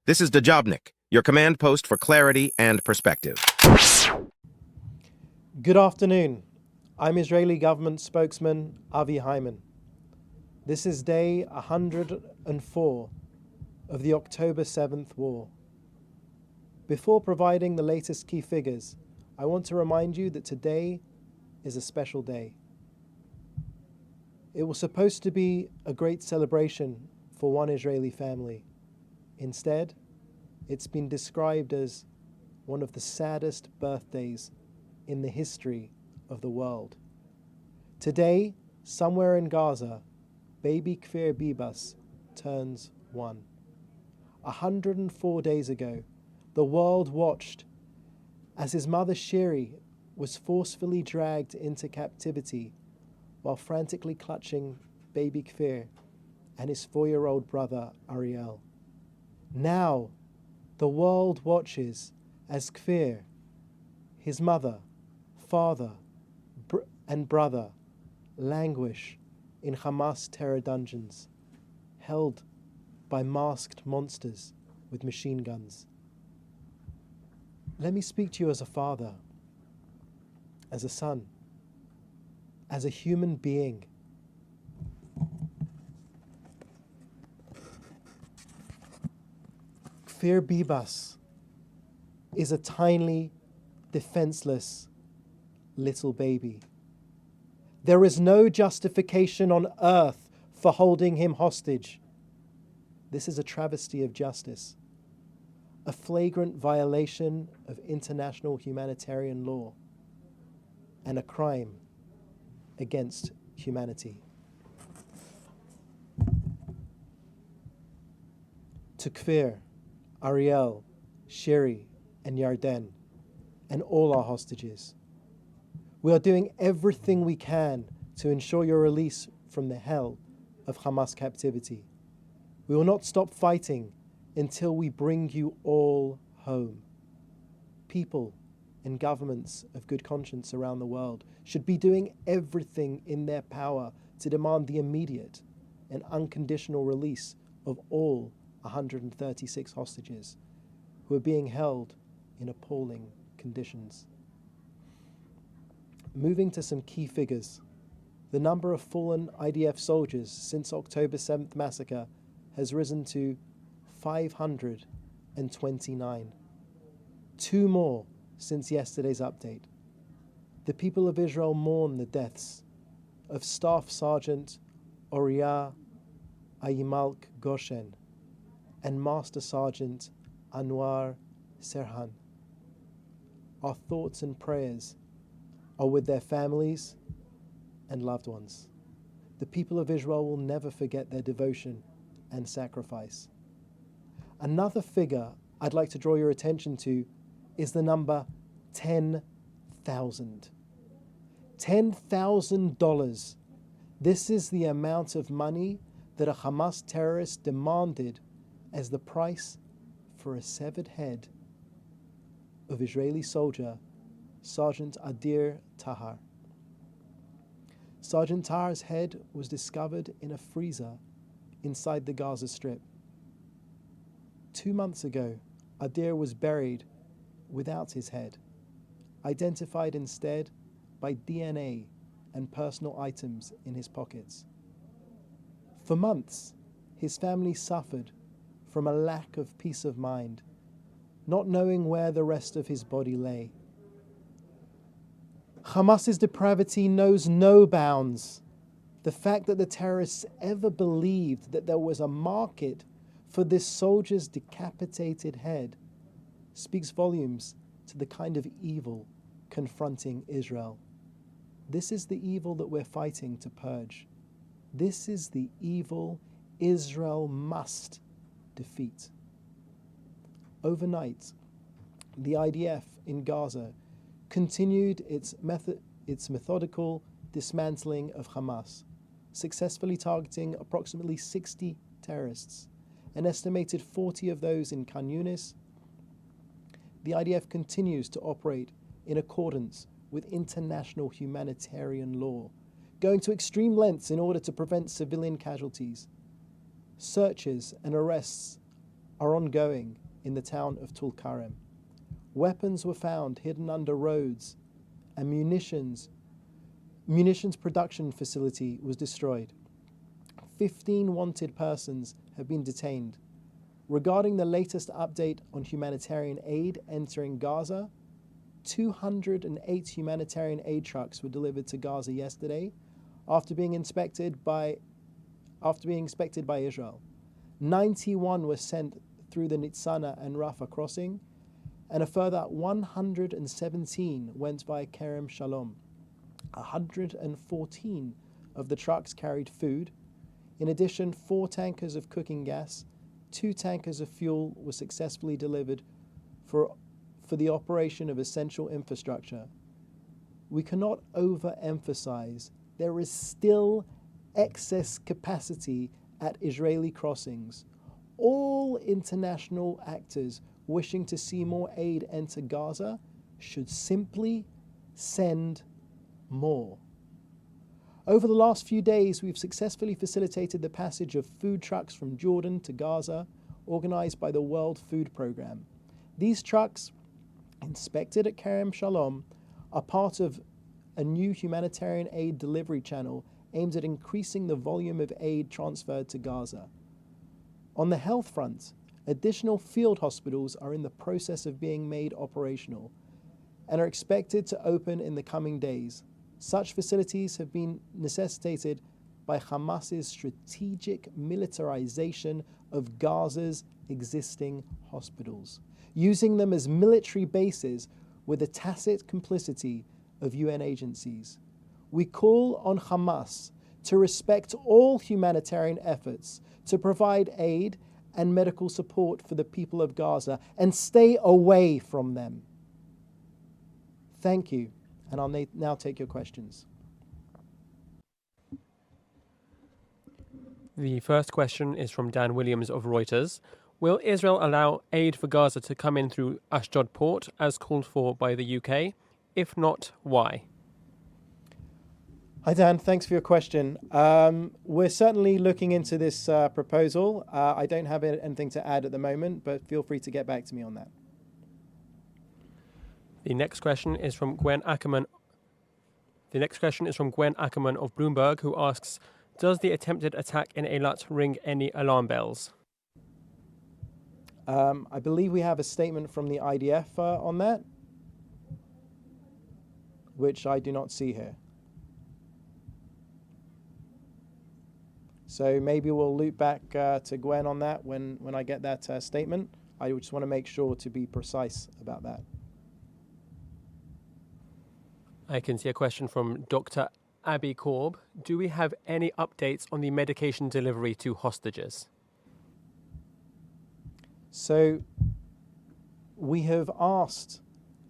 This is Dejobnik, your command post for clarity and perspective. Good afternoon. I'm Israeli government spokesman Avi Hyman. This is day 104 of the October 7th war. Before providing the latest key figures, I want to remind you that today is a special day. It was supposed to be a great celebration for one Israeli family. Instead, it's been described as one of the saddest birthdays in the history of the world. Today, somewhere in Gaza, baby Kfir Bibas turns 1. 104 days ago, the world watched as his mother Shiri was forcefully dragged into captivity while frantically clutching baby Kfir and his 4-year-old brother Ariel. Now, the world watches as Kfir, his mother, father, and brother languish in Hamas terror dungeons, held by masked monsters with machine guns. Let me speak to you as a father, as a son, as a human being. Kfir Bibas is a tiny, defenseless little baby. There is no justification on earth for holding him hostage. This is a travesty of justice, a flagrant violation of international humanitarian law, and a crime against humanity. To Kfir, Ariel, Shiri, and Yarden, and all our hostages, we are doing everything we can to ensure your release from the hell of Hamas captivity. We will not stop fighting until we bring you all home. People and governments of good conscience around the world should be doing everything in their power to demand the immediate and unconditional release of all 136 hostages who are being held in appalling conditions. Moving to some key figures, the number of fallen IDF soldiers since October 7th massacre has risen to 529. 2 more since yesterday's update. The people of Israel mourn the deaths of Staff Sergeant Oriya Ayimalk Goshen and Master Sergeant Anwar Serhan. Our thoughts and prayers are with their families and loved ones. The people of Israel will never forget their devotion and sacrifice. Another figure I'd like to draw your attention to is the number 10,000. $10,000. This is the amount of money that a Hamas terrorist demanded as the price for a severed head of Israeli soldier Sergeant Adir Tahar. Sergeant Tahar's head was discovered in a freezer inside the Gaza Strip. 2 months ago, Adir was buried without his head, identified instead by DNA and personal items in his pockets. For months, his family suffered from a lack of peace of mind, not knowing where the rest of his body lay. Hamas's depravity knows no bounds. The fact that the terrorists ever believed that there was a market for this soldier's decapitated head speaks volumes to the kind of evil confronting Israel. This is the evil that we're fighting to purge. This is the evil Israel must defeat. Overnight, the IDF in Gaza continued its methodical dismantling of Hamas, successfully targeting approximately 60 terrorists, an estimated 40 of those in Khan Yunis. The IDF continues to operate in accordance with international humanitarian law, going to extreme lengths in order to prevent civilian casualties. Searches and arrests are ongoing in the town of Tulkarem. Weapons were found hidden under roads, and munitions production facility was destroyed. 15 wanted persons have been detained. Regarding the latest update on humanitarian aid entering Gaza, 208 humanitarian aid trucks were delivered to Gaza yesterday after being inspected by Israel. 91 were sent through the Nitzana and Rafah crossing, and a further 117 went via Kerem Shalom. 114 of the trucks carried food. In addition, 4 tankers of cooking gas, 2 tankers of fuel were successfully delivered for the operation of essential infrastructure. We cannot overemphasize there is still excess capacity at Israeli crossings. All international actors wishing to see more aid enter Gaza should simply send more. Over the last few days, we've successfully facilitated the passage of food trucks from Jordan to Gaza, organized by the World Food Programme. These trucks, inspected at Kerem Shalom, are part of a new humanitarian aid delivery channel aimed at increasing the volume of aid transferred to Gaza. On the health front, additional field hospitals are in the process of being made operational and are expected to open in the coming days. Such facilities have been necessitated by Hamas's strategic militarization of Gaza's existing hospitals, using them as military bases with the tacit complicity of UN agencies. We call on Hamas to respect all humanitarian efforts to provide aid and medical support for the people of Gaza and stay away from them. Thank you, and I'll now take your questions. The first question is from Dan Williams of Reuters. Will Israel allow aid for Gaza to come in through Ashdod port as called for by the UK? If not, why? Hi Dan, thanks for your question. We're certainly looking into this proposal. I don't have anything to add at the moment, but feel free to get back to me on that. The next question is from Gwen Ackerman. The next question is from Gwen Ackerman of Bloomberg, who asks, does the attempted attack in Eilat ring any alarm bells? I believe we have a statement from the IDF on that, which I do not see here. So maybe we'll loop back to Gwen on that when I get that statement. I just want to make sure to be precise about that. I can see a question from Dr. Abby Korb. Do we have any updates on the medication delivery to hostages? So we have asked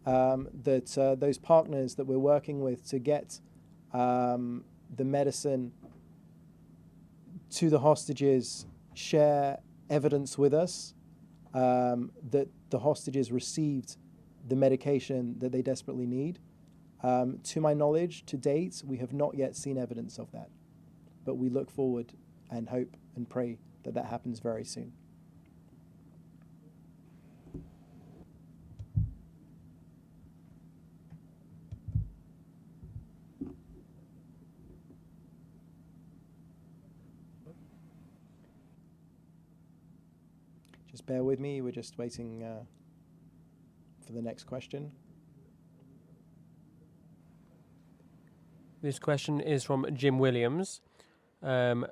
that those partners that we're working with to get the medicine to the hostages share evidence with us that the hostages received the medication that they desperately need. To my knowledge, to date, we have not yet seen evidence of that. But we look forward and hope and pray that that happens very soon. Just bear with me, we're just waiting for the next question. This question is from Jim Williams. NBC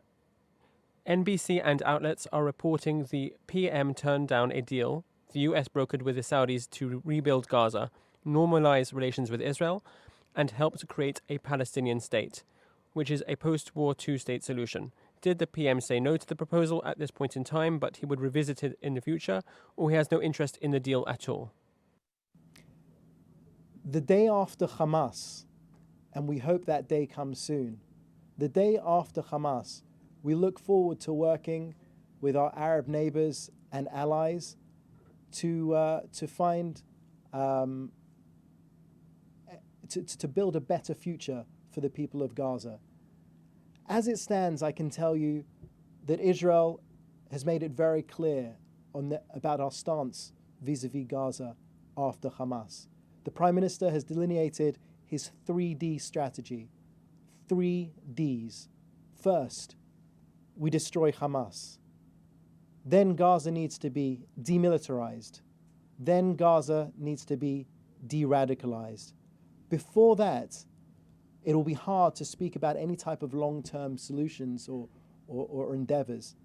and outlets are reporting the PM turned down a deal the US brokered with the Saudis to rebuild Gaza, normalize relations with Israel, and help to create a Palestinian state, which is a post-war two-state solution. Did the PM say no to the proposal at this point in time, but he would revisit it in the future, or he has no interest in the deal at all? The day after Hamas, and we hope that day comes soon, the day after Hamas, we look forward to working with our Arab neighbors and allies to find to build a better future for the people of Gaza. As it stands, I can tell you that Israel has made it very clear about our stance vis-a-vis Gaza after Hamas. The Prime Minister has delineated his 3D strategy. 3Ds. First, we destroy Hamas. Then Gaza needs to be demilitarized. Then Gaza needs to be de-radicalized. Before that, it will be hard to speak about any type of long-term solutions or endeavors.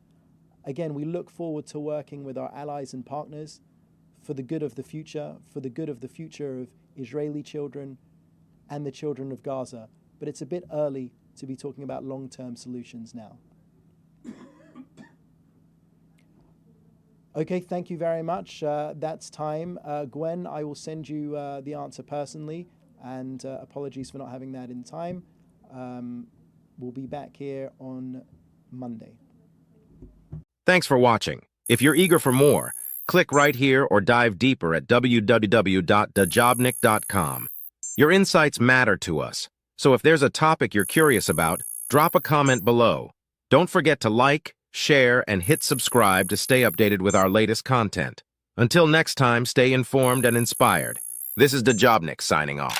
Again, we look forward to working with our allies and partners for the good of the future, for the good of the future of Israeli children and the children of Gaza. But it's a bit early to be talking about long-term solutions now. Okay, thank you very much. That's time. Gwen, I will send you the answer personally, and apologies for not having that in time. We'll be back here on Monday. Thanks for watching. If you're eager for more, click right here or dive deeper at www.dejobnik.com. Your insights matter to us, so if there's a topic you're curious about, drop a comment below. Don't forget to like, share, and hit subscribe to stay updated with our latest content. Until next time, stay informed and inspired. This is Dejobnik signing off.